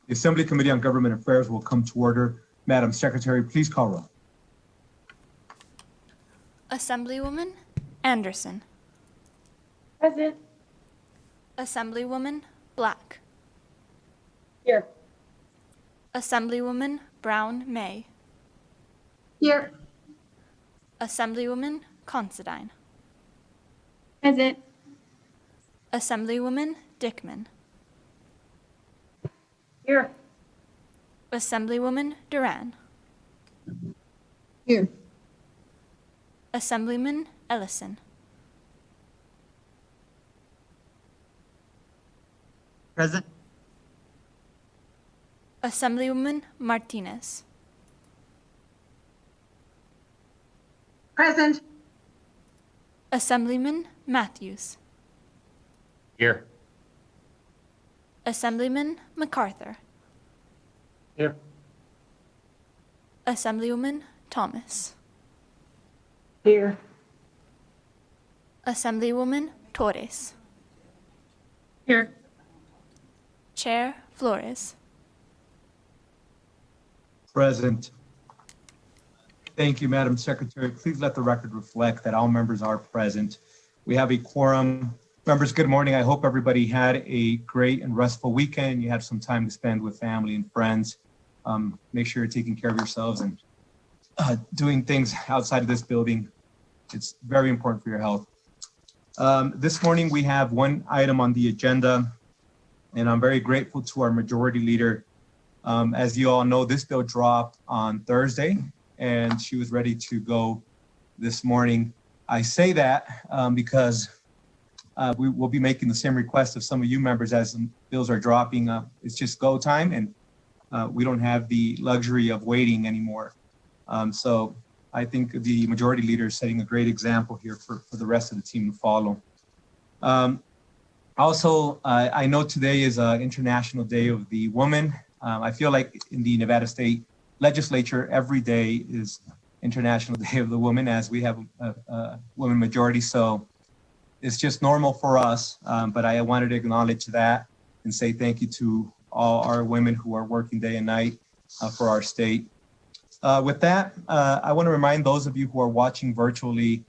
The Assembly Committee on Government Affairs will come to order. Madam Secretary, please call roll. Assemblywoman Anderson. Present. Assemblywoman Black. Here. Assemblywoman Brown May. Here. Assemblywoman Considine. Present. Assemblywoman Dickman. Here. Assemblywoman Duran. Here. Assemblyman Ellison. Present. Assemblywoman Martinez. Present. Assemblyman Matthews. Here. Assemblyman MacArthur. Here. Assemblywoman Thomas. Here. Assemblywoman Torres. Here. Chair Flores. Present. Thank you, Madam Secretary. Please let the record reflect that all members are present. We have a quorum. Members, good morning. I hope everybody had a great and restful weekend. You had some time to spend with family and friends. Make sure you're taking care of yourselves and doing things outside of this building. It's very important for your health. This morning, we have one item on the agenda, and I'm very grateful to our majority leader. As you all know, this bill dropped on Thursday, and she was ready to go this morning. I say that because we will be making the same request of some of you members as some bills are dropping. It's just go time, and we don't have the luxury of waiting anymore. So I think the majority leader is setting a great example here for the rest of the team to follow. Also, I know today is International Day of the Woman. I feel like in the Nevada State Legislature, every day is International Day of the Woman, as we have a women majority. So it's just normal for us, but I wanted to acknowledge that and say thank you to all our women who are working day and night for our state. With that, I want to remind those of you who are watching virtually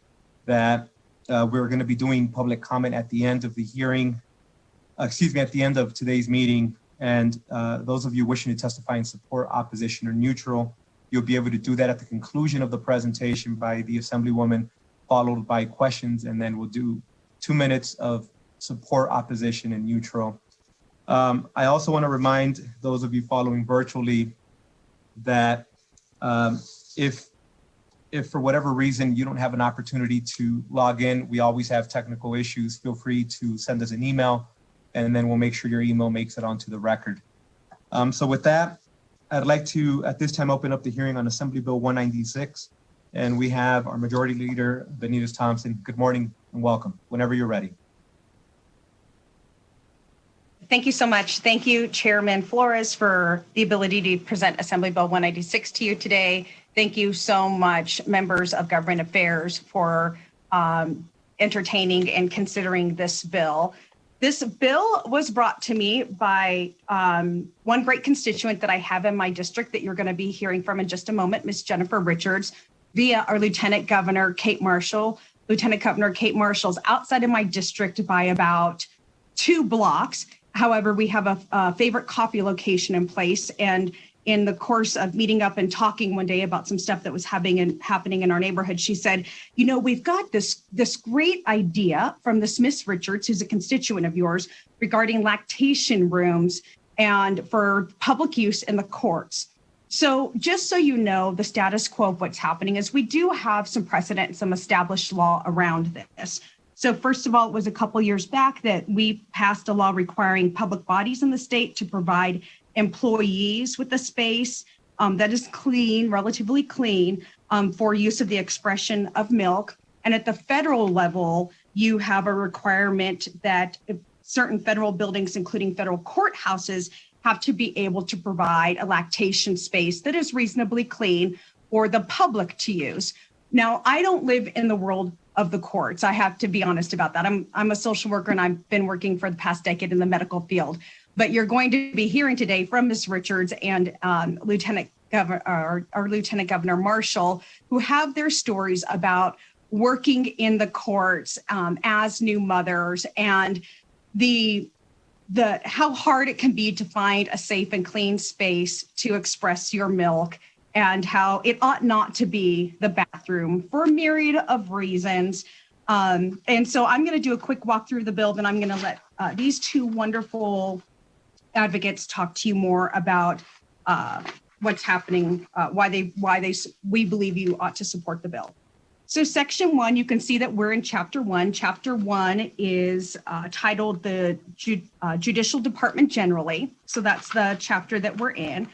that we're going to be doing public comment at the end of the hearing, at the end of today's meeting. And those of you wishing to testify in support, opposition, or neutral, you'll be able to do that at the conclusion of the presentation by the Assemblywoman, followed by questions, and then we'll do 2 minutes of support, opposition, and neutral. I also want to remind those of you following virtually that if for whatever reason you don't have an opportunity to log in, we always have technical issues. Feel free to send us an email, and then we'll make sure your email makes it onto the record. So with that, I'd like to, at this time, open up the hearing on Assembly Bill 196. And we have our Majority Leader, Benitez Thompson. Good morning and welcome, whenever you're ready. Thank you so much. Thank you, Chairman Flores, for the ability to present Assembly Bill 196 to you today. Thank you so much, members of Government Affairs, for entertaining and considering this bill. This bill was brought to me by one great constituent that I have in my district that you're going to be hearing from in just a moment, Ms. Jennifer Richards, via our Lieutenant Governor Kate Marshall. Lieutenant Governor Kate Marshall's outside of my district by about 2 blocks. However, we have a favorite coffee location in place, and in the course of meeting up and talking one day about some stuff that was happening in our neighborhood, she said, you know, we've got this great idea from this Miss Richards, who's a constituent of yours, regarding lactation rooms and for public use in the courts. So just so you know, the status quo of what's happening is we do have some precedent and some established law around this. So first of all, it was a couple years back that we passed a law requiring public bodies in the state to provide employees with a space that is clean, relatively clean, for use of the expression of milk. And at the federal level, you have a requirement that certain federal buildings, including federal courthouses, have to be able to provide a lactation space that is reasonably clean for the public to use. Now, I don't live in the world of the courts. I have to be honest about that. I'm a social worker, and I've been working for the past decade in the medical field. But you're going to be hearing today from Ms. Richards and Lieutenant Governor, our Lieutenant Governor Marshall, who have their stories about working in the courts as new mothers and the how hard it can be to find a safe and clean space to express your milk, and how it ought not to be the bathroom for a myriad of reasons. And so I'm going to do a quick walk through the bill, then I'm going to let these two wonderful advocates talk to you more about what's happening, we believe you ought to support the bill. So section 1, you can see that we're in chapter 1. Chapter 1 is titled the Judicial Department Generally. So that's the chapter that we're in.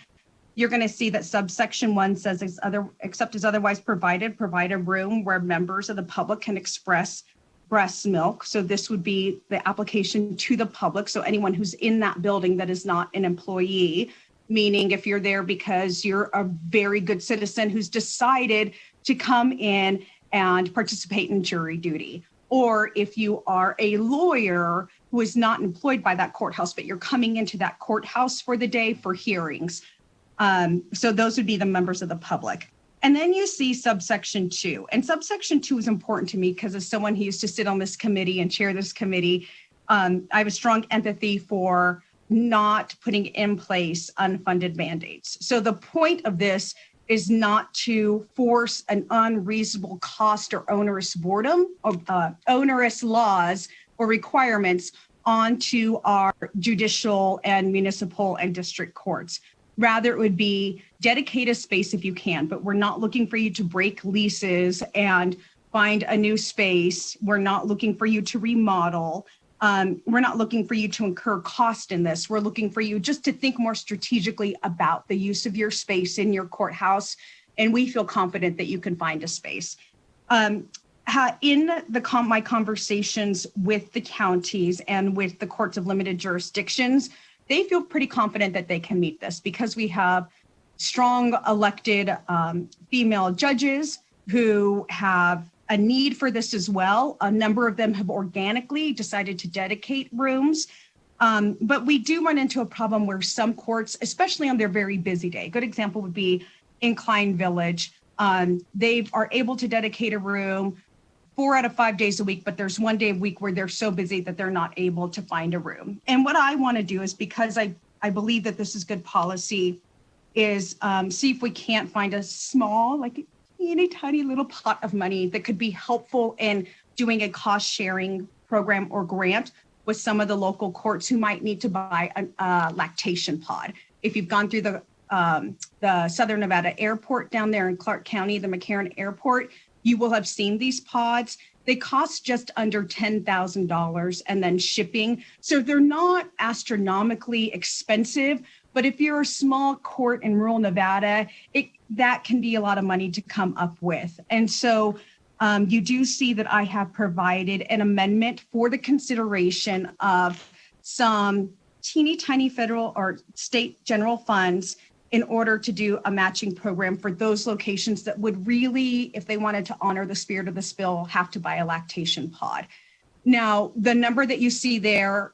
You're going to see that subsection 1 says, except as otherwise provided, provide a room where members of the public can express breast milk. So this would be the application to the public. So anyone who's in that building that is not an employee, meaning if you're there because you're a very good citizen who's decided to come in and participate in jury duty, or if you are a lawyer who is not employed by that courthouse, but you're coming into that courthouse for the day for hearings. So those would be the members of the public. And then you see subsection 2. And subsection 2 is important to me because as someone who used to sit on this committee and chair this committee, I have a strong empathy for not putting in place unfunded mandates. So the point of this is not to force an unreasonable cost or onerous boredom of onerous laws or requirements onto our judicial and municipal and district courts. Rather, it would be dedicate a space if you can, but we're not looking for you to break leases and find a new space. We're not looking for you to remodel. We're not looking for you to incur cost in this. We're looking for you just to think more strategically about the use of your space in your courthouse. And we feel confident that you can find a space. In my conversations with the counties and with the courts of limited jurisdictions, they feel pretty confident that they can meet this because we have strong elected female judges who have a need for this as well. A number of them have organically decided to dedicate rooms. But we do run into a problem where some courts, especially on their very busy day, a good example would be in Klein Village. They are able to dedicate a room 4 out of 5 days a week, but there's one day a week where they're so busy that they're not able to find a room. And what I want to do is, because I believe that this is good policy, is see if we can't find a small, like teeny tiny little pot of money that could be helpful in doing a cost sharing program or grant with some of the local courts who might need to buy a lactation pod. If you've gone through the Southern Nevada Airport down there in Clark County, the McCarran Airport, you will have seen these pods. They cost just under $10,000 and then shipping. So they're not astronomically expensive, but if you're a small court in rural Nevada, that can be a lot of money to come up with. And so you do see that I have provided an amendment for the consideration of some teeny tiny federal or state general funds in order to do a matching program for those locations that would really, if they wanted to honor the spirit of this bill, have to buy a lactation pod. Now, the number that you see there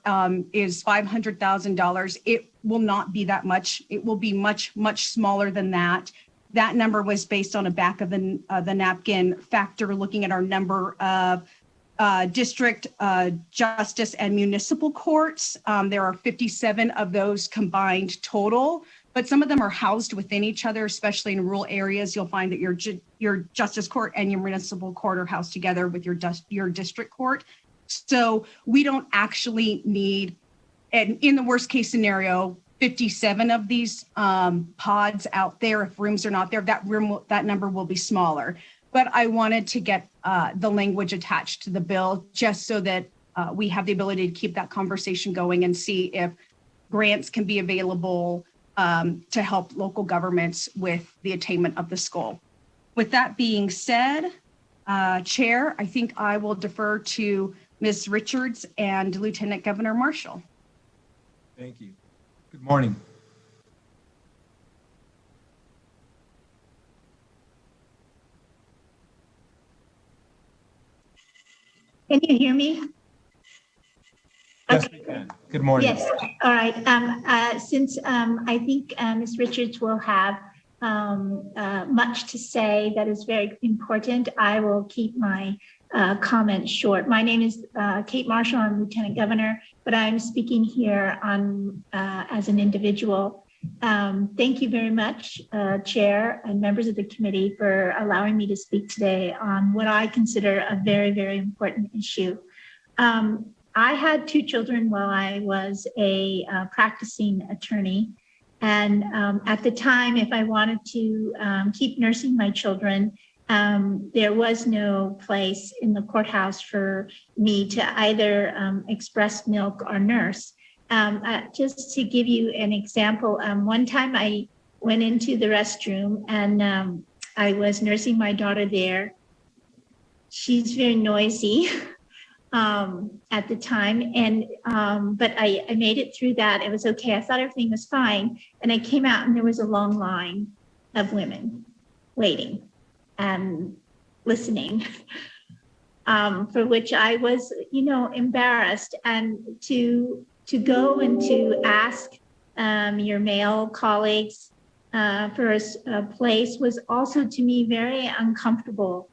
is $500,000. It will not be that much. It will be much, much smaller than that. That number was based on a back of the napkin factor, looking at our number of district, justice, and municipal courts. There are 57 of those combined total, but some of them are housed within each other, especially in rural areas. You'll find that your justice court and your municipal court are housed together with your district court. So we don't actually need, and in the worst case scenario, 57 of these pods out there. If rooms are not there, that number will be smaller. But I wanted to get the language attached to the bill just so that we have the ability to keep that conversation going and see if grants can be available to help local governments with the attainment of this goal. With that being said, Chair, I think I will defer to Ms. Richards and Lieutenant Governor Marshall. Thank you. Good morning. Can you hear me? Yes, Okay. we can. Good morning. Yes, all right. Since I think Ms. Richards will have much to say that is very important, I will keep my comments short. My name is Kate Marshall. I'm Lieutenant Governor, but I'm speaking here on as an individual. Thank you very much, Chair and members of the committee, for allowing me to speak today on what I consider a very, very important issue. I had 2 children while I was a practicing attorney. And at the time, if I wanted to keep nursing my children, there was no place in the courthouse for me to either express milk or nurse. Just to give you an example, one time I went into the restroom and I was nursing my daughter there. She's very noisy. At the time. And, but I made it through that. It was okay. I thought everything was fine. And I came out and there was a long line of women waiting and listening, for which I was, embarrassed. And to go and to ask your male colleagues for a place was also to me very uncomfortable.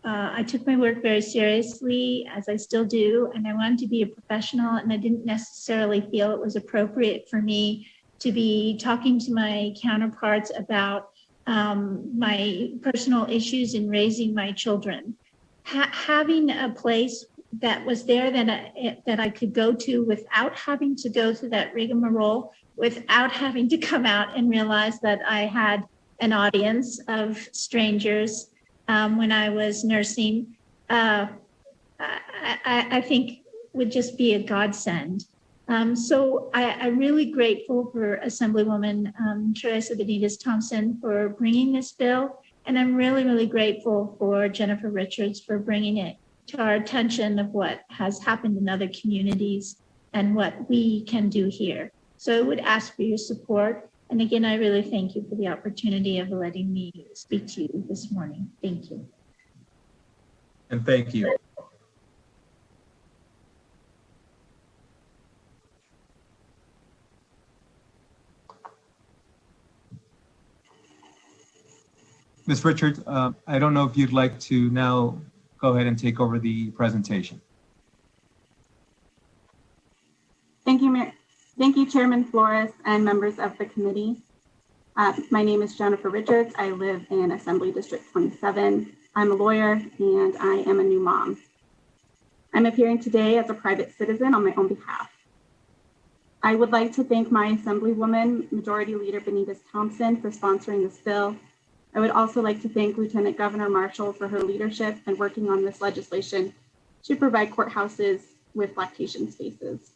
I took my work very seriously, as I still do, and I wanted to be a professional, and I didn't necessarily feel it was appropriate for me to be talking to my counterparts about my personal issues in raising my children. Having a place that was there that I could go to without having to go through that rigmarole, without having to come out and realize that I had an audience of strangers when I was nursing, I think would just be a godsend. So I'm really grateful for Assemblywoman Teresa Benitez Thompson for bringing this bill. And I'm really, really grateful for Jennifer Richards for bringing it to our attention of what has happened in other communities and what we can do here. So I would ask for your support. And again, I really thank you for the opportunity of letting me speak to you this morning. Thank you. And thank you. Ms. Richards, I don't know if you'd like to now go ahead and take over the presentation. Thank you, Mayor. Thank you, Chairman Flores and members of the committee. My name is Jennifer Richards. I live in Assembly District 27. I'm a lawyer and I am a new mom. I'm appearing today as a private citizen on my own behalf. I would like to thank my Assemblywoman, Majority Leader Benitez Thompson, for sponsoring this bill. I would also like to thank Lieutenant Governor Marshall for her leadership and working on this legislation to provide courthouses with lactation spaces.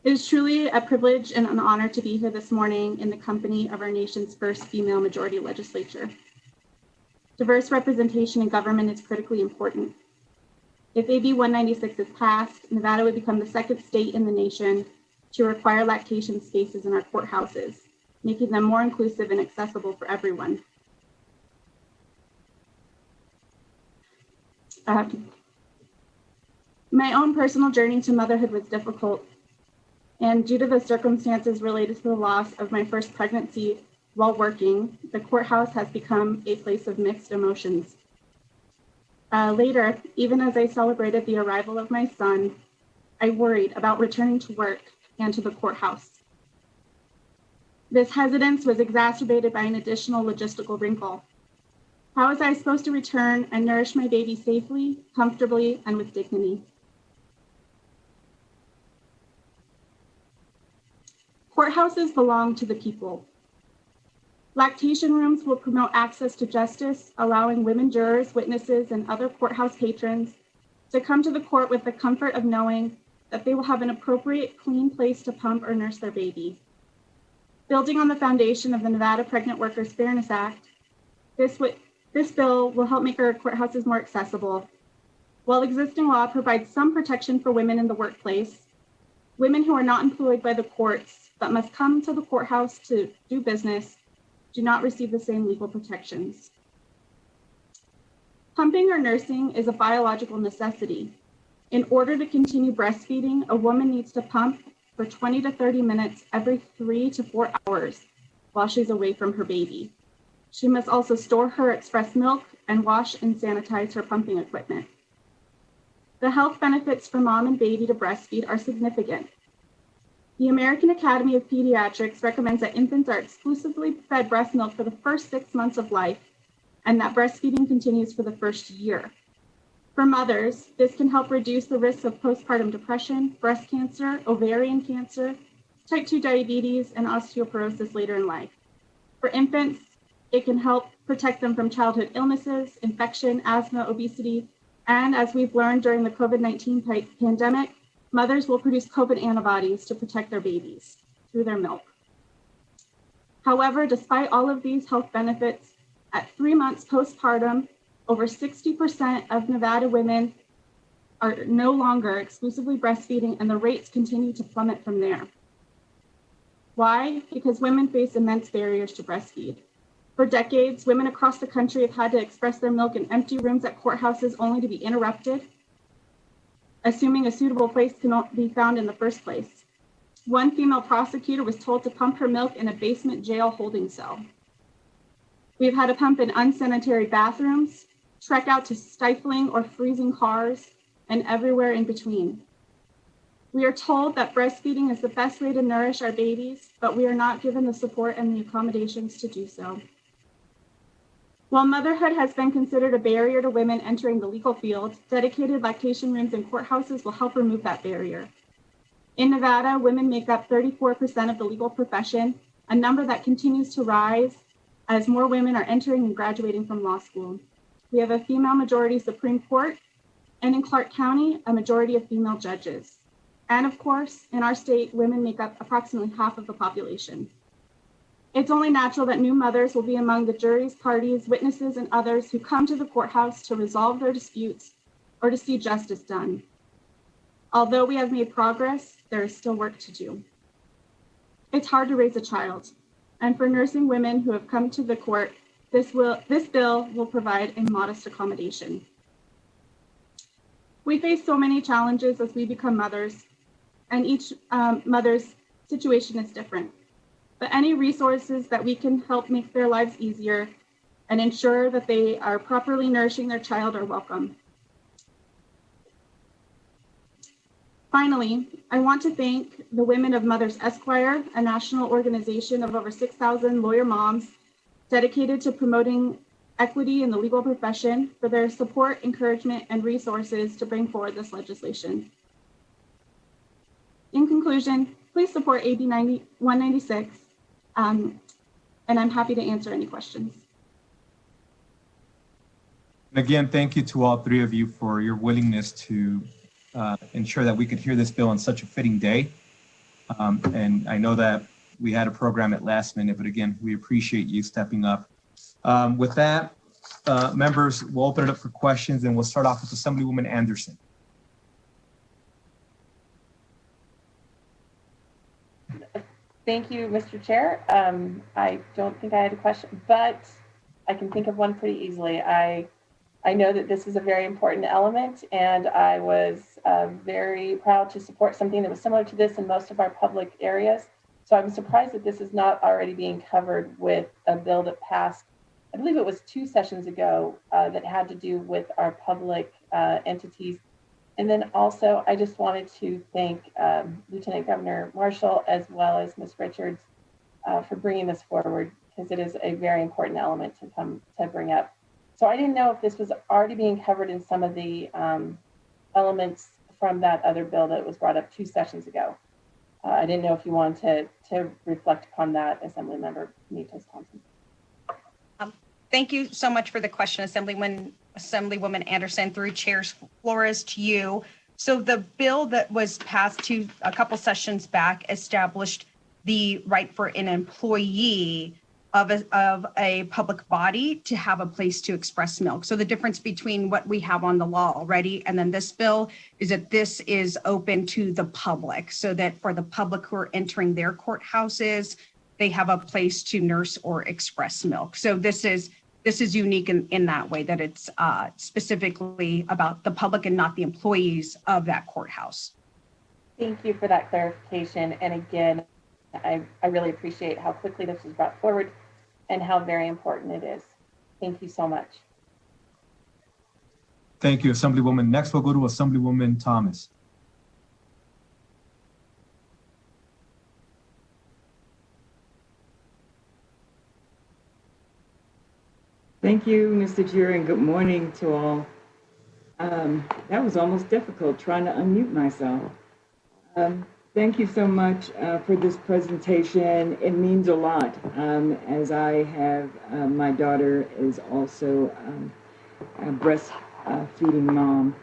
It is truly a privilege and an honor to be here this morning in the company of our nation's first female majority legislature. Diverse representation in government is critically important. If AB 196 is passed, Nevada would become the second state in the nation to require lactation spaces in our courthouses, making them more inclusive and accessible for everyone. My own personal journey to motherhood was difficult. And due to the circumstances related to the loss of my first pregnancy while working, the courthouse has become a place of mixed emotions. Later, even as I celebrated the arrival of my son, I worried about returning to work and to the courthouse. This hesitance was exacerbated by an additional logistical wrinkle. How was I supposed to return and nourish my baby safely, comfortably, and with dignity? Courthouses belong to the people. Lactation rooms will promote access to justice, allowing women jurors, witnesses, and other courthouse patrons to come to the court with the comfort of knowing that they will have an appropriate, clean place to pump or nurse their baby. Building on the foundation of the Nevada Pregnant Workers Fairness Act, this bill will help make our courthouses more accessible. While existing law provides some protection for women in the workplace, women who are not employed by the courts but must come to the courthouse to do business do not receive the same legal protections. Pumping or nursing is a biological necessity. In order to continue breastfeeding, a woman needs to pump for 20 to 30 minutes every 3 to 4 hours while she's away from her baby. She must also store her express milk and wash and sanitize her pumping equipment. The health benefits for mom and baby to breastfeed are significant. The American Academy of Pediatrics recommends that infants are exclusively fed breast milk for the first 6 months of life, and that breastfeeding continues for the first year. For mothers, this can help reduce the risk of postpartum depression, breast cancer, ovarian cancer, type 2 diabetes, and osteoporosis later in life. For infants, it can help protect them from childhood illnesses, infection, asthma, obesity, and as we've learned during the COVID-19 pandemic, mothers will produce COVID antibodies to protect their babies through their milk. However, despite all of these health benefits, at 3 months postpartum, over 60% of Nevada women are no longer exclusively breastfeeding, and the rates continue to plummet from there. Why? Because women face immense barriers to breastfeed. For decades, women across the country have had to express their milk in empty rooms at courthouses only to be interrupted, assuming a suitable place cannot be found in the first place. One female prosecutor was told to pump her milk in a basement jail holding cell. We've had to pump in unsanitary bathrooms, trek out to stifling or freezing cars, and everywhere in between. We are told that breastfeeding is the best way to nourish our babies, but we are not given the support and the accommodations to do so. While motherhood has been considered a barrier to women entering the legal field, dedicated lactation rooms in courthouses will help remove that barrier. In Nevada, women make up 34% of the legal profession, a number that continues to rise as more women are entering and graduating from law school. We have a female majority Supreme Court, and in Clark County, a majority of female judges. And of course, in our state, women make up approximately half of the population. It's only natural that new mothers will be among the juries, parties, witnesses, and others who come to the courthouse to resolve their disputes or to see justice done. Although we have made progress, there is still work to do. It's hard to raise a child, and for nursing women who have come to the court, this bill will provide a modest accommodation. We face so many challenges as we become mothers, and each mother's situation is different. But any resources that we can help make their lives easier and ensure that they are properly nourishing their child are welcome. Finally, I want to thank the Women of Mothers Esquire, a national organization of over 6,000 lawyer moms dedicated to promoting equity in the legal profession, for their support, encouragement, and resources to bring forward this legislation. In conclusion, please support AB 196, and I'm happy to answer any questions. And again, thank you to all three of you for your willingness to ensure that we could hear this bill on such a fitting day. And I know that we had a program at last minute, but again, we appreciate you stepping up. With that, members, we'll open it up for questions, and we'll start off with Assemblywoman Anderson. Thank you, Mr. Chair. I don't think I had a question, but I can think of one pretty easily. I know that this is a very important element, and I was very proud to support something that was similar to this in most of our public areas. So I'm surprised that this is not already being covered with a bill that passed, I believe it was 2 sessions ago, that had to do with our public entities. And then also, I just wanted to thank Lieutenant Governor Marshall as well as Ms. Richards for bringing this forward, because it is a very important element to bring up. So I didn't know if this was already being covered in some of the elements from that other bill that was brought up 2 sessions ago. I didn't know if you wanted to reflect upon that, Assemblymember Benitez Thompson. Thank you so much for the question, Assemblywoman Anderson, through Chair Flores to you. So the bill that was passed a couple sessions back established the right for an employee of a public body to have a place to express milk. So the difference between what we have on the law already and then this bill is that this is open to the public, so that for the public who are entering their courthouses, they have a place to nurse or express milk. So this is this is unique in that way, that it's specifically about the public and not the employees of that courthouse. Thank you for that clarification. And again, I really appreciate how quickly this was brought forward and how very important it is. Thank you so much. Thank you, Assemblywoman. Next, we'll go to Assemblywoman Thomas. Thank you, Mr. Chair, and good morning to all. That was almost difficult trying to unmute myself. Thank you so much for this presentation. It means a lot, as I have, my daughter is also a breastfeeding mom,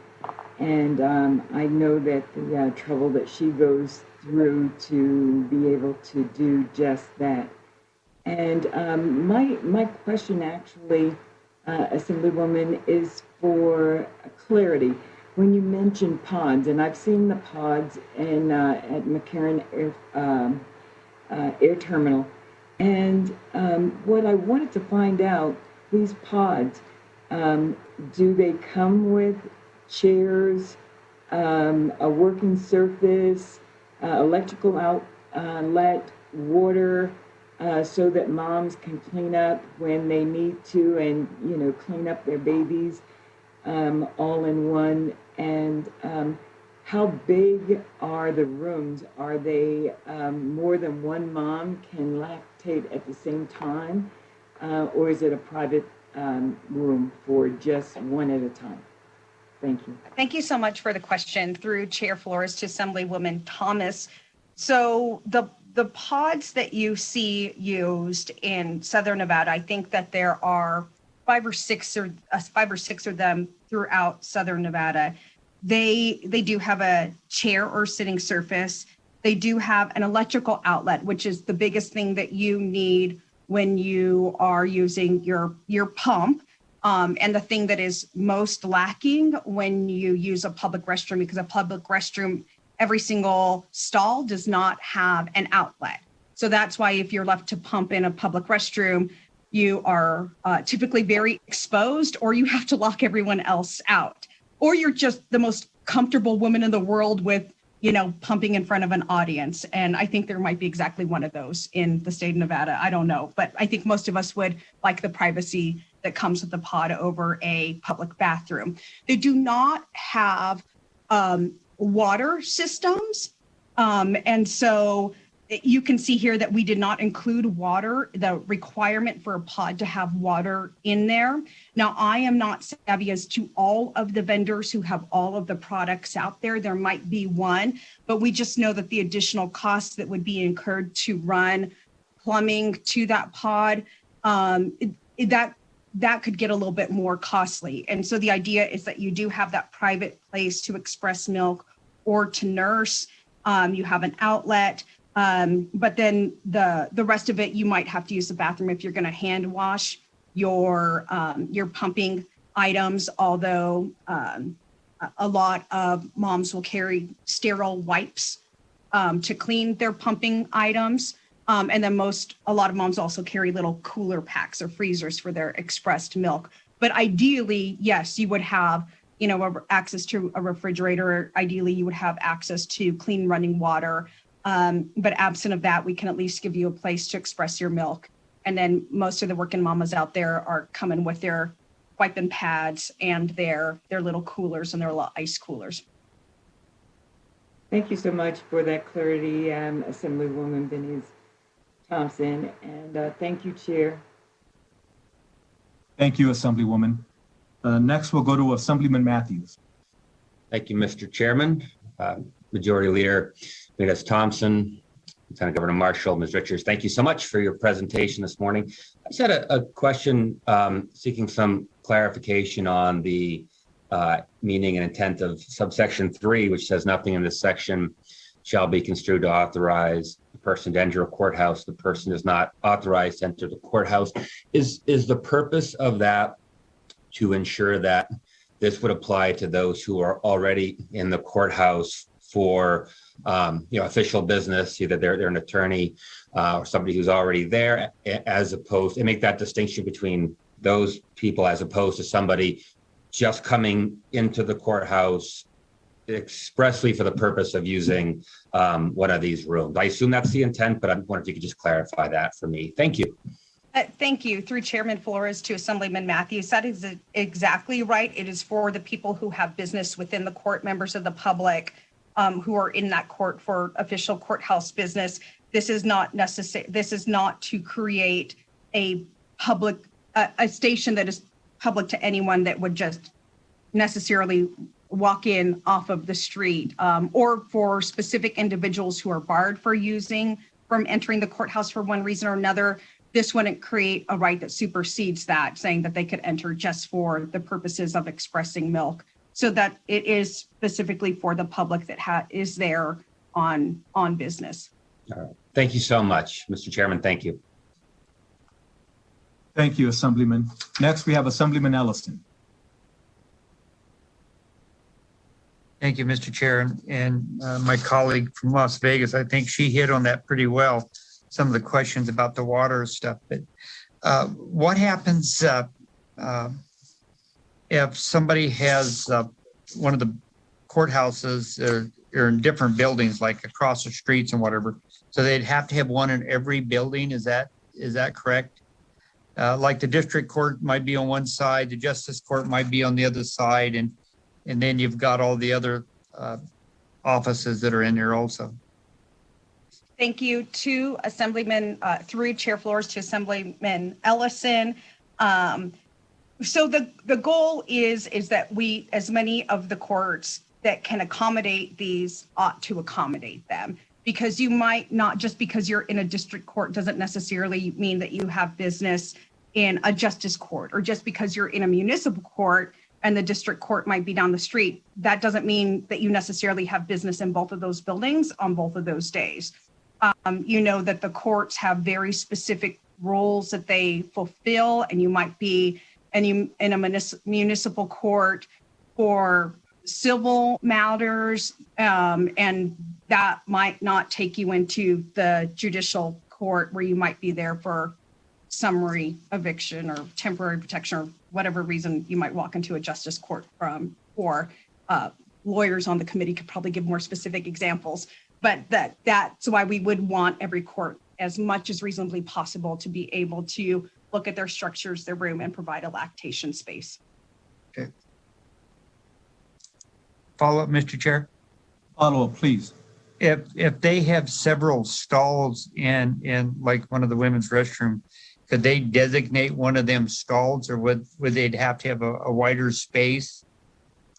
and I know that the trouble that she goes through to be able to do just that. And my question actually, Assemblywoman, is for clarity. When you mentioned pods, and I've seen the pods in at McCarran Air Terminal, and what I wanted to find out, these pods, do they come with chairs, a working surface, electrical outlet, water, so that moms can clean up when they need to, and clean up their babies all in one? And how big are the rooms? Are they more than one mom can lactate at the same time, or is it a private room for just one at a time? Thank you. Thank you so much for the question through Chair Flores to Assemblywoman Thomas. So the pods that you see used in Southern Nevada, I think that there are five or six of them throughout Southern Nevada. They do have a chair or sitting surface. They do have an electrical outlet, which is the biggest thing that you need when you are using your pump. And the thing that is most lacking when you use a public restroom, because a public restroom, every single stall does not have an outlet. So that's why if you're left to pump in a public restroom, you are typically very exposed, or you have to lock everyone else out, or you're just the most comfortable woman in the world with, pumping in front of an audience. And I think there might be exactly one of those in the state of Nevada. I don't know, but I think most of us would like the privacy that comes with the pod over a public bathroom. They do not have water systems. And so you can see here that we did not include water, the requirement for a pod to have water in there. Now, I am not savvy as to all of the vendors who have all of the products out there. There might be one, but we just know that the additional costs that would be incurred to run plumbing to that pod, that could get a little bit more costly. And so the idea is that you do have that private place to express milk or to nurse. You have an outlet. But then the rest of it, you might have to use the bathroom if you're going to hand wash your pumping items, although a lot of moms will carry sterile wipes to clean their pumping items. And then a lot of moms also carry little cooler packs or freezers for their expressed milk. But ideally, yes, you would have access to a refrigerator. Ideally, you would have access to clean running water. But absent of that, we can at least give you a place to express your milk. And then most of the working mamas out there are coming with their wiping pads and their little coolers and their little ice coolers. Thank you so much for that clarity, Assemblywoman Benise Thompson, and thank you, Chair. Thank you, Assemblywoman. Next, we'll go to Assemblyman Matthews. Thank you, Mr. Chairman. Majority Leader Benise Thompson, Lieutenant Governor Marshall, Ms. Richards, thank you so much for your presentation this morning. I just had a question seeking some clarification on the meaning and intent of subsection 3, which says nothing in this section shall be construed to authorize the person to enter a courthouse. The person is not authorized to enter the courthouse. Is the purpose of that to ensure that this would apply to those who are already in the courthouse for official business, either they're an attorney or somebody who's already there, as opposed to make that distinction between those people as opposed to somebody just coming into the courthouse expressly for the purpose of using one of these rooms. I assume that's the intent, but I wonder if you could just clarify that for me. Thank you. Thank you. Through Chairman Flores to Assemblyman Matthews, that is exactly right. It is for the people who have business within the court, members of the public who are in that court for official courthouse business. This is not necessary. This is not to create a public, a station that is public to anyone that would just necessarily walk in off of the street, or for specific individuals who are barred from entering the courthouse for one reason or another. This wouldn't create a right that supersedes that, saying that they could enter just for the purposes of expressing milk. So that it is specifically for the public that is there on business. All right. Thank you so much, Mr. Chairman. Thank you. Thank you, Assemblyman. Next, we have Assemblyman Ellison. Thank you, Mr. Chair. And my colleague from Las Vegas, I think she hit on that pretty well, some of the questions about the water stuff. But what happens if somebody has one of the courthouses are in different buildings, like across the streets and whatever, so they'd have to have one in every building? Is that correct? Like the district court might be on one side, the justice court might be on the other side, and then you've got all the other offices that are in there also. Thank you to Assemblyman, through Chair Flores to Assemblyman Ellison. So the goal is that we, as many of the courts that can accommodate these, ought to accommodate them. Because you might not, just because you're in a district court doesn't necessarily mean that you have business in a justice court, or just because you're in a municipal court and the district court might be down the street, that doesn't mean that you necessarily have business in both of those buildings on both of those days. You know that the courts have very specific roles that they fulfill, and you might be in a municipal court for civil matters, and that might not take you into the judicial court where you might be there for summary eviction or temporary protection or whatever reason you might walk into a justice court from, or lawyers on the committee could probably give more specific examples. But that's why we would want every court, as much as reasonably possible, to be able to look at their structures, their room, and provide a lactation space. Okay. Follow up, Mr. Chair. Follow up, please. If they have several stalls in like one of the women's restroom, could they designate one of them stalls, or would they'd have to have a wider space?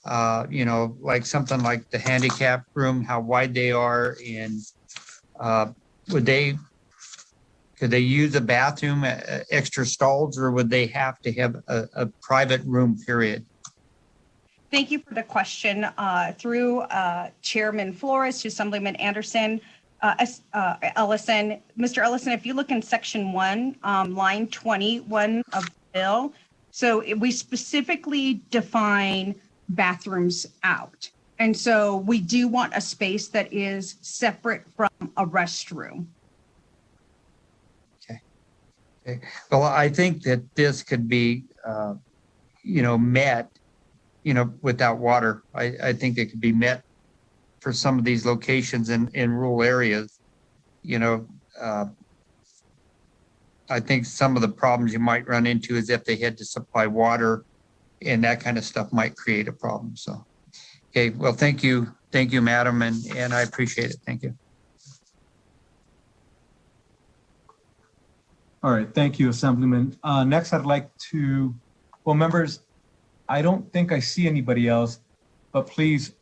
Like something like the handicap room, how wide they are, and could they use a bathroom, extra stalls, or would they have to have a private room, period? Thank you for the question. Through Chairman Flores to Assemblyman Ellison. Mr. Ellison, if you look in section 1, line 21 of the bill, so we specifically define bathrooms out. And so we do want a space that is separate from a restroom. Okay. Well, I think that this could be, met, without water. I think it could be met for some of these locations in rural areas. I think some of the problems you might run into is if they had to supply water, and that kind of stuff might create a problem. So, okay, well, thank you, madam, and I appreciate it. Thank you. All right, thank you, Assemblyman. Next, I'd like to, well, members, I don't think I see anybody else, but please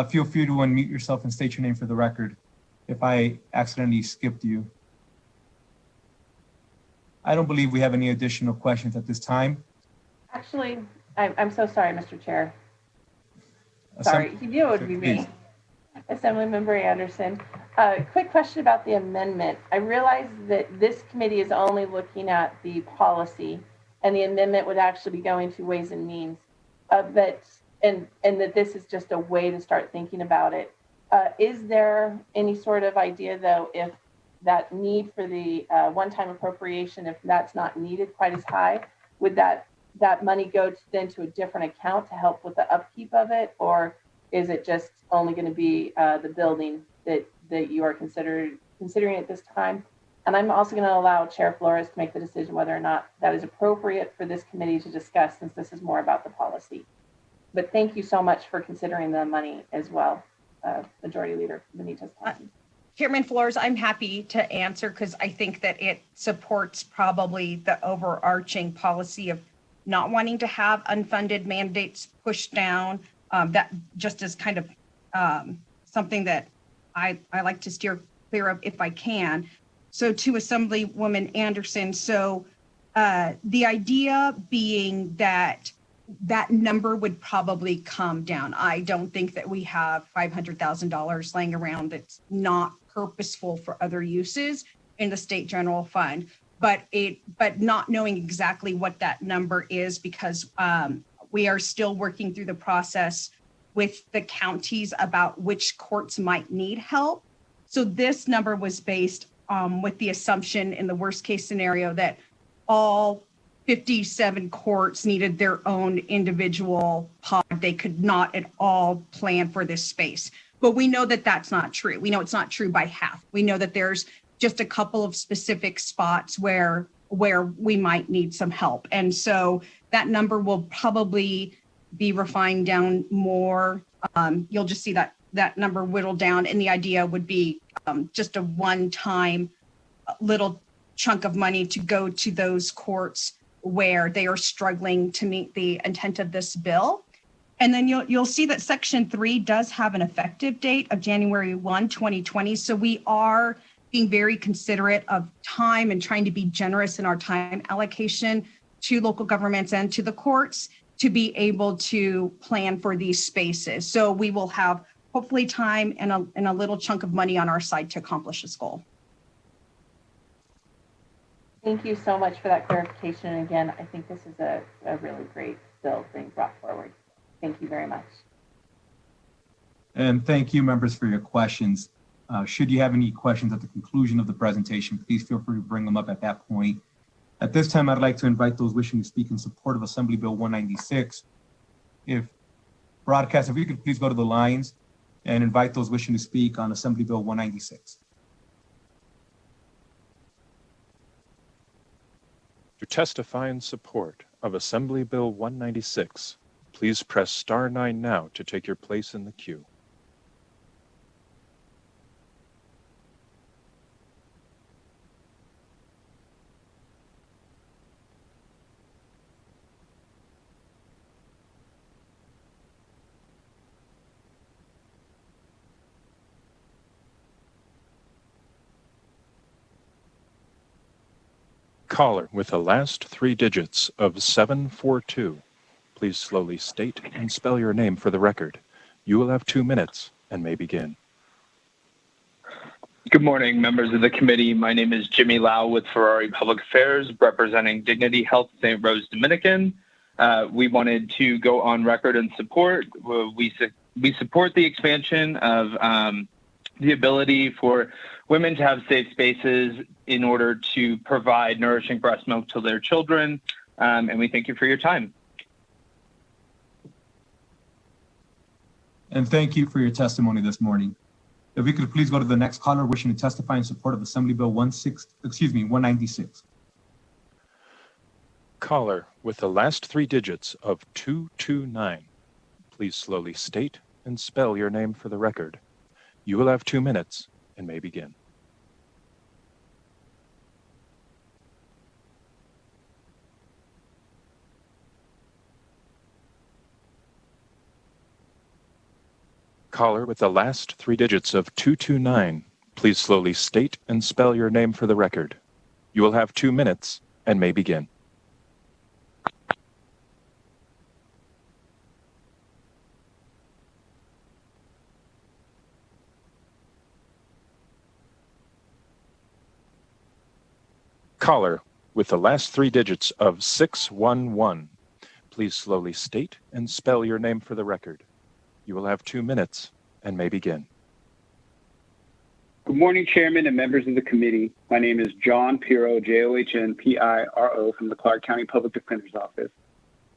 feel free to unmute yourself and state your name for the record if I accidentally skipped you. I don't believe we have any additional questions at this time. Actually, I'm so sorry, Mr. Chair. Sorry, you knew it would be me. Assemblymember Anderson. Quick question about the amendment. I realize that this committee is only looking at the policy, and the amendment would actually be going to Ways and Means, and that this is just a way to start thinking about it. Is there any sort of idea, though, if that need for the one-time appropriation, if that's not needed quite as high, would that money go then to a different account to help with the upkeep of it? Or is it just only going to be the building that you are considering at this time? And I'm also going to allow Chair Flores to make the decision whether or not that is appropriate for this committee to discuss, since this is more about the policy. But thank you so much for considering the money as well, Majority Leader Benitez Thompson. Chairman Flores, I'm happy to answer because I think that it supports probably the overarching policy of not wanting to have unfunded mandates pushed down. That just is kind of something that I like to steer clear of if I can. So to Assemblywoman Anderson, so the idea being that number would probably come down. I don't think that we have $500,000 laying around that's not purposeful for other uses in the state general fund, but not knowing exactly what that number is, because we are still working through the process with the counties about which courts might need help. So this number was based with the assumption in the worst case scenario that all 57 courts needed their own individual pod. They could not at all plan for this space. But we know that that's not true. We know it's not true by half. We know that there's just a couple of specific spots where we might need some help. And so that number will probably be refined down more. You'll just see that number whittle down. And the idea would be just a one-time little chunk of money to go to those courts where they are struggling to meet the intent of this bill. And then you'll see that Section 3 does have an effective date of January 1, 2020. So we are being very considerate of time and trying to be generous in our time allocation to local governments and to the courts to be able to plan for these spaces. So we will have hopefully time and a little chunk of money on our side to accomplish this goal. Thank you so much for that clarification. And again, I think this is a really great bill being brought forward. Thank you very much. And thank you, members, for your questions. Should you have any questions at the conclusion of the presentation, please feel free to bring them up at that point. At this time, I'd like to invite those wishing to speak in support of Assembly Bill 196. If we could please go to the lines and invite those wishing to speak on Assembly Bill 196. To testify in support of Assembly Bill 196, please press *9 now to take your place in the queue. Caller with the last 3 digits of 742. Please slowly state and spell your name for the record. You will have 2 minutes and may begin. Good morning, members of the committee. My name is Jimmy Lau with Ferrari Public Affairs, representing Dignity Health St. Rose Dominican. We wanted to go on record and support. We support the expansion of the ability for women to have safe spaces in order to provide nourishing breast milk to their children. And we thank you for your time. And thank you for your testimony this morning. If we could please go to the next caller wishing to testify in support of Assembly Bill 196. Caller with the last 3 digits of 229. Please slowly state and spell your name for the record. You will have 2 minutes and may begin. Caller with the last 3 digits of 229. Please slowly state and spell your name for the record. You will have 2 minutes and may begin. Caller with the last 3 digits of 611. Please slowly state and spell your name for the record. You will have 2 minutes and may begin. Good morning, Chairman and members of the committee. My name is John Piro, John-Piro, from the Clark County Public Defender's Office.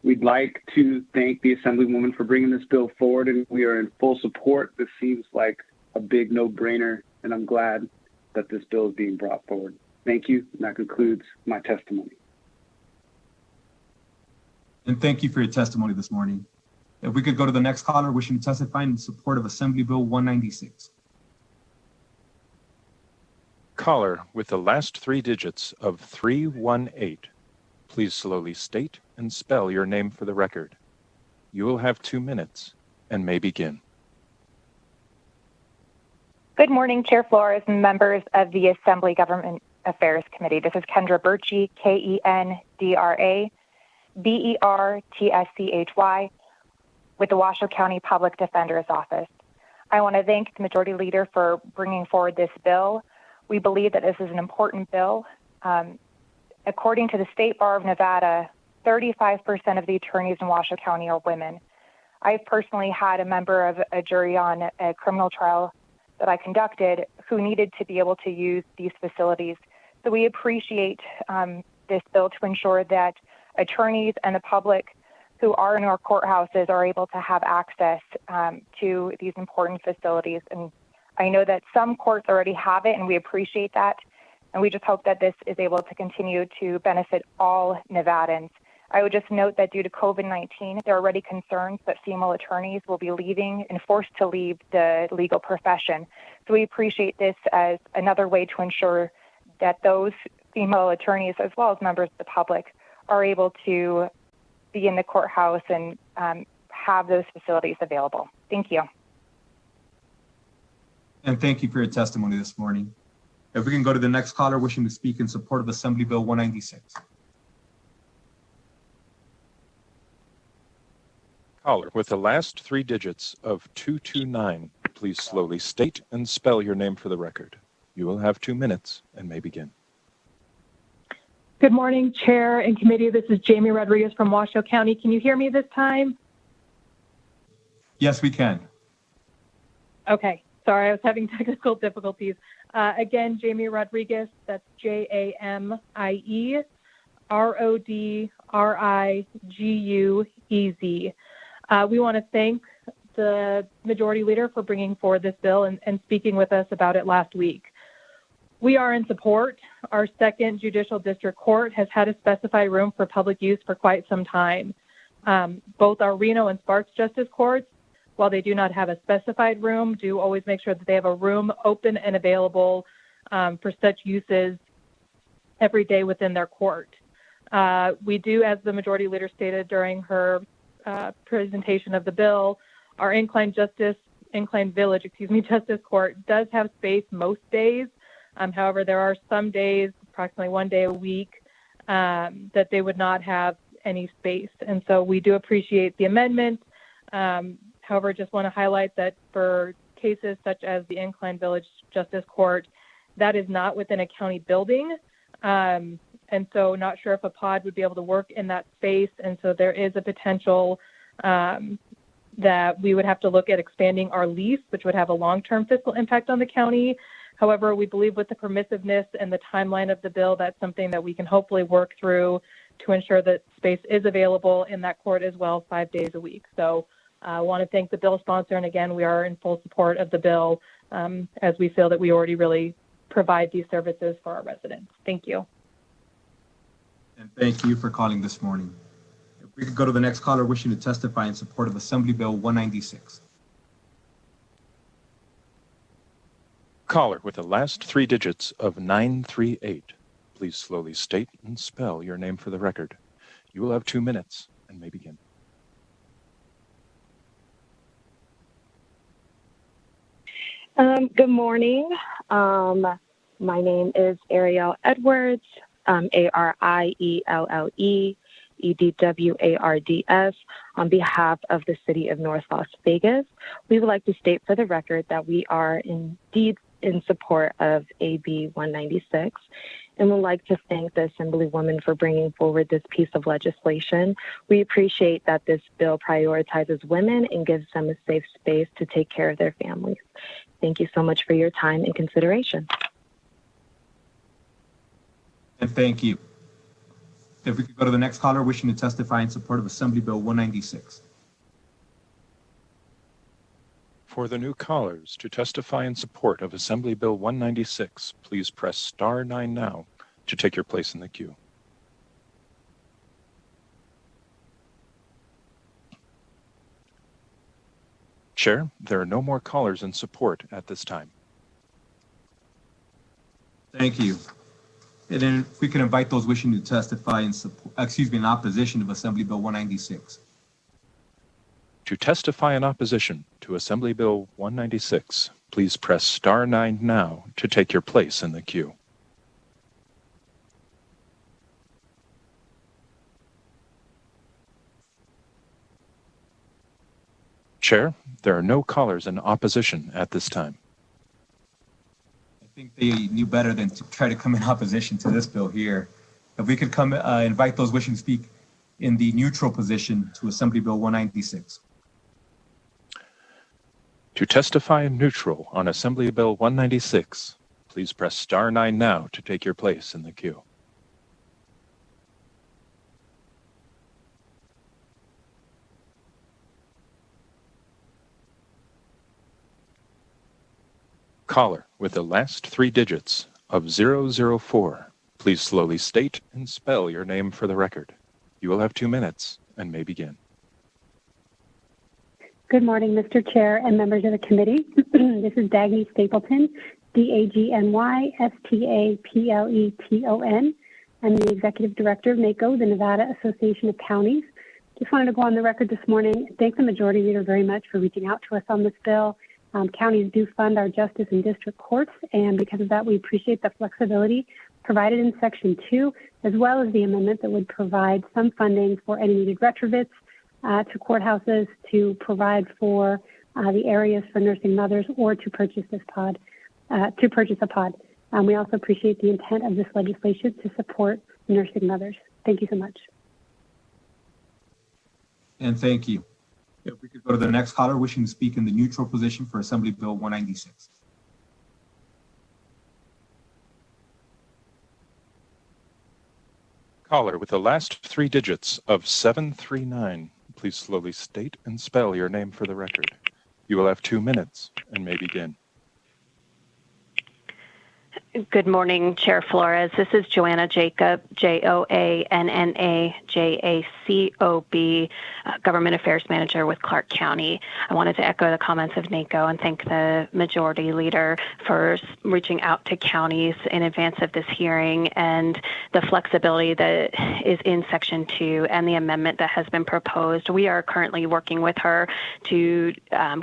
We'd like to thank the Assemblywoman for bringing this bill forward, and we are in full support. This seems like a big no-brainer, and I'm glad that this bill is being brought forward. Thank you, and that concludes my testimony. And thank you for your testimony this morning. If we could go to the next caller wishing to testify in support of Assembly Bill 196. Caller with the last three digits of 318. Please slowly state and spell your name for the record. You will have 2 minutes and may begin. Good morning, Chair Flores and members of the Assembly Government Affairs Committee. This is Kendra Birchie, Kendra Bertschy, with the Washoe County Public Defender's Office. I want to thank the Majority Leader for bringing forward this bill. We believe that this is an important bill. According to the State Bar of Nevada, 35% of the attorneys in Washoe County are women. I've personally had a member of a jury on a criminal trial that I conducted who needed to be able to use these facilities. So we appreciate this bill to ensure that attorneys and the public who are in our courthouses are able to have access to these important facilities. And I know that some courts already have it, and we appreciate that. And we just hope that this is able to continue to benefit all Nevadans. I would just note that due to COVID-19, there are already concerns that female attorneys will be leaving and forced to leave the legal profession. So we appreciate this as another way to ensure that those female attorneys, as well as members of the public, are able to be in the courthouse and have those facilities available. Thank you. And thank you for your testimony this morning. If we can go to the next caller wishing to speak in support of Assembly Bill 196. Caller with the last three digits of 229, please slowly state and spell your name for the record. You will have 2 minutes and may begin. Good morning, Chair and Committee. This is Jamie Rodriguez from Washoe County. Can you hear me this time? Yes, we can. Okay. Sorry, I was having technical difficulties. Again, Jamie Rodriguez, that's JamieRodriguez. We want to thank the Majority Leader for bringing forward this bill and speaking with us about it last week. We are in support. Our second Judicial District Court has had a specified room for public use for quite some time. Both our Reno and Sparks Justice Courts, while they do not have a specified room, do always make sure that they have a room open and available for such uses every day within their court. We do, as the Majority Leader stated during her presentation of the bill, our Incline Justice Court does have space most days. However, there are some days, approximately 1 day a week, that they would not have any space. And so we do appreciate the amendment. However, just want to highlight that for cases such as the Incline Village Justice Court, that is not within a county building. And so not sure if a pod would be able to work in that space. And so there is a potential that we would have to look at expanding our lease, which would have a long-term fiscal impact on the county. However, we believe with the permissiveness and the timeline of the bill, that's something that we can hopefully work through to ensure that space is available in that court as well 5 days a week. So I want to thank the bill sponsor. And again, we are in full support of the bill as we feel that we already really provide these services for our residents. Thank you. And thank you for calling this morning. If we could go to the next caller wishing to testify in support of Assembly Bill 196. Caller with the last three digits of 938, please slowly state and spell your name for the record. You will have 2 minutes and may begin. Good morning. My name is Ariel Edwards, ArielleEdwards, on behalf of the City of North Las Vegas. We would like to state for the record that we are indeed in support of AB 196 and would like to thank the Assemblywoman for bringing forward this piece of legislation. We appreciate that this bill prioritizes women and gives them a safe space to take care of their families. thank you so much for your time and consideration. And thank you. If we could go to the next caller wishing to testify in support of Assembly Bill 196. For the new callers to testify in support of Assembly Bill 196, please press star 9 now to take your place in the queue. Chair, there are no more callers in support at this time. Thank you. And then if we can invite those wishing to testify in support, in opposition of Assembly Bill 196. To testify in opposition to Assembly Bill 196, please press star 9 now to take your place in the queue. Chair, there are no callers in opposition at this time. I think they knew better than to try to come in opposition to this bill here. If we could come invite those wishing to speak in the neutral position to Assembly Bill 196. To testify in neutral on Assembly Bill 196, please press star 9 now to take your place in the queue. Caller with the last 3 digits of 004, please slowly state and spell your name for the record. You will have 2 minutes and may begin. Good morning, Mr. Chair and members of the committee. This is Dagny Stapleton, D-A-G-N-Y-S-T-A-P-L-E-T-O-N. I'm the Executive Director of NACO, the Nevada Association of Counties. Just wanted to go on the record this morning, thank the Majority Leader very much for reaching out to us on this bill. Counties do fund our justice and district courts, and because of that, we appreciate the flexibility provided in Section 2, as well as the amendment that would provide some funding for any needed retrofits to courthouses, to provide for the areas for nursing mothers, or to purchase a pod. We also appreciate the intent of this legislation to support nursing mothers. Thank you so much. And thank you. If we could go to the next caller wishing to speak in the neutral position for Assembly Bill 196. Caller with the last 3 digits of 739, please slowly state and spell your name for the record. You will have 2 minutes and may begin. Good morning, Chair Flores. This is Joanna Jacob, Joanna-Jacob, Government Affairs Manager with Clark County. I wanted to echo the comments of NACO and thank the Majority Leader for reaching out to counties in advance of this hearing and the flexibility that is in Section 2 and the amendment that has been proposed. We are currently working with her to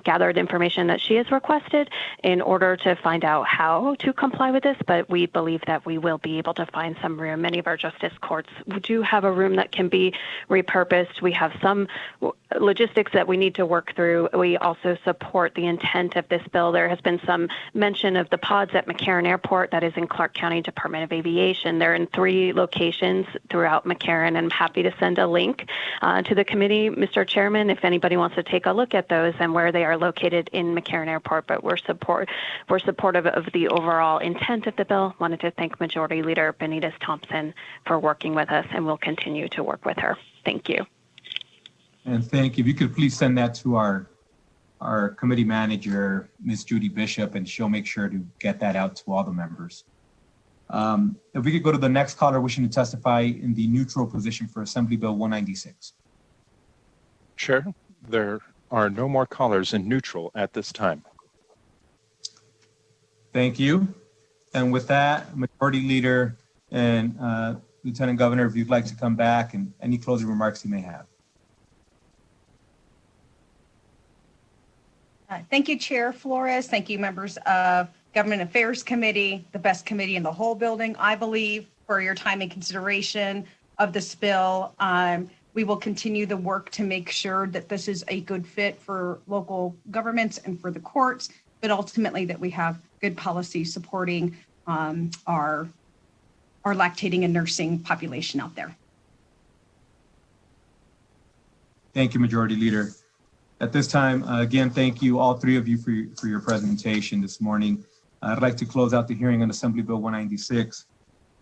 gather the information that she has requested in order to find out how to comply with this, but we believe that we will be able to find some room. Many of our justice courts do have a room that can be repurposed. We have some logistics that we need to work through. We also support the intent of this bill. There has been some mention of the pods at McCarran Airport, that is in Clark County Department of Aviation. They're in 3 locations throughout McCarran, and I'm happy to send a link to the committee, Mr. Chairman, if anybody wants to take a look at those and where they are located in McCarran Airport. But we're supportive of the overall intent of the bill. Wanted to thank Majority Leader Benitez Thompson for working with us, and we'll continue to work with her. Thank you. And thank you. If you could please send that to our committee manager, Ms. Judy Bishop, and she'll make sure to get that out to all the members. If we could go to the next caller wishing to testify in the neutral position for Assembly Bill 196. Chair, there are no more callers in neutral at this time. Thank you. And with that, Majority Leader and Lieutenant Governor, if you'd like to come back and any closing remarks you may have. Thank you, Chair Flores. Thank you, members of Government Affairs Committee, the best committee in the whole building, I believe, for your time and consideration of this bill. We will continue the work to make sure that this is a good fit for local governments and for the courts, but ultimately that we have good policy supporting our lactating and nursing population out there. Thank you, Majority Leader. At this time, again, thank you, all three of you, for your presentation this morning. I'd like to close out the hearing on Assembly Bill 196.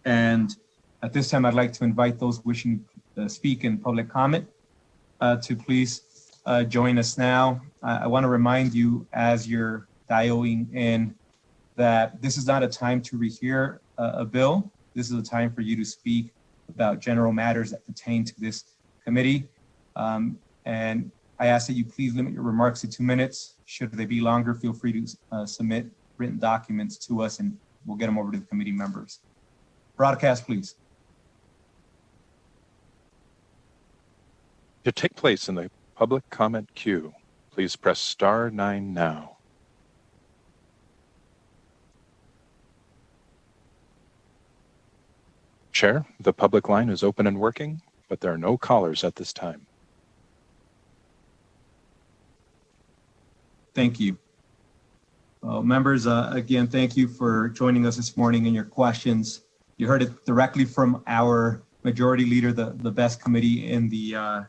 And at this time, I'd like to invite those wishing to speak in public comment to please join us now. I want to remind you, as you're dialing in, that this is not a time to rehear a bill. This is a time for you to speak about general matters that pertain to this committee. And I ask that you please limit your remarks to 2 minutes. Should they be longer, feel free to submit written documents to us and we'll get them over to the committee members. Broadcast, please. To take place in the public comment queue, please press *9 now. Chair, the public line is open and working, but there are no callers at this time. Thank you. Members, again, thank you for joining us this morning and your questions. You heard it directly from our majority leader, the best committee in the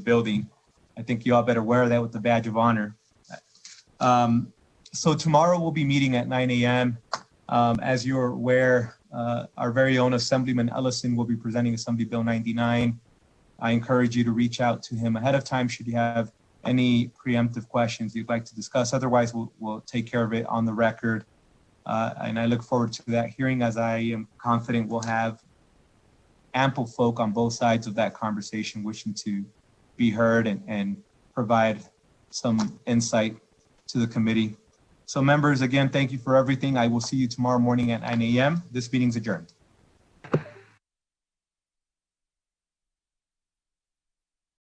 building. I think you all better wear that with the badge of honor. So tomorrow we'll be meeting at 9 a.m. As you're aware, our very own Assemblyman Ellison will be presenting Assembly Bill 99. I encourage you to reach out to him ahead of time should you have any preemptive questions you'd like to discuss. Otherwise, we'll take care of it on the record. And I look forward to that hearing, as I am confident we'll have ample folk on both sides of that conversation wishing to be heard and provide some insight to the committee. So members, again, thank you for everything. I will see you tomorrow morning at 9 a.m. This meeting's adjourned.